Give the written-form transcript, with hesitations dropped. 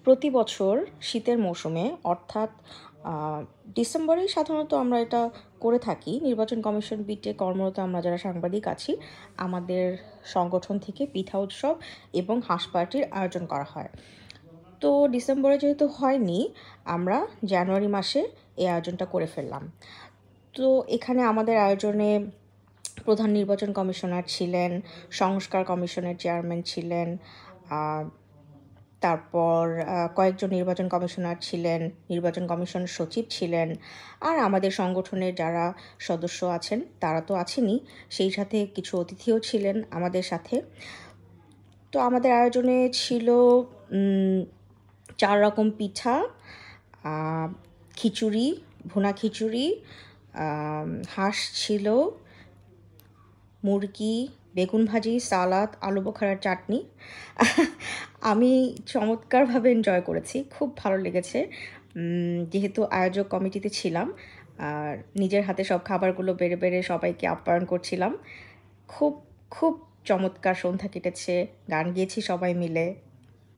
প্রতি বছর শীতের মৌসুমে অর্থাৎ ডিসেম্বরেই সাধারণত আমরা এটা করে থাকি। নির্বাচন কমিশন বিটে কর্মরত আমরা যারা সাংবাদিক আছি, আমাদের সংগঠন থেকে পিঠা উৎসব এবং হাঁস পার্টির আয়োজন করা হয়। তো ডিসেম্বরে যেহেতু হয়নি, আমরা জানুয়ারি মাসে এই আয়োজনটা করে ফেললাম। তো এখানে আমাদের আয়োজনে প্রধান নির্বাচন কমিশনার ছিলেন, সংস্কার কমিশনের চেয়ারম্যান ছিলেন, তারপর কয়েকজন নির্বাচন কমিশনার ছিলেন, নির্বাচন কমিশন সচিব ছিলেন, আর আমাদের সংগঠনের যারা সদস্য আছেন তারা তো আছেনই, সেই সাথে কিছু অতিথিও ছিলেন আমাদের সাথে। তো আমাদের আয়োজনে ছিল 4 রকম পিঠা, খিচুড়ি, ভুনা খিচুড়ি, হাঁস ছিল, মুরগি, বেগুন ভাজি, সালাদ, আলু বোখারার চাটনি। আমি চমৎকারভাবে এনজয় করেছি, খুব ভালো লেগেছে। যেহেতু আয়োজক কমিটিতে ছিলাম, আর নিজের হাতে সব খাবারগুলো বেড়ে বেড়ে সবাইকে আপ্যায়ন করছিলাম। খুব খুব চমৎকার সন্ধ্যা কেটেছে, গান গেয়েছি সবাই মিলে।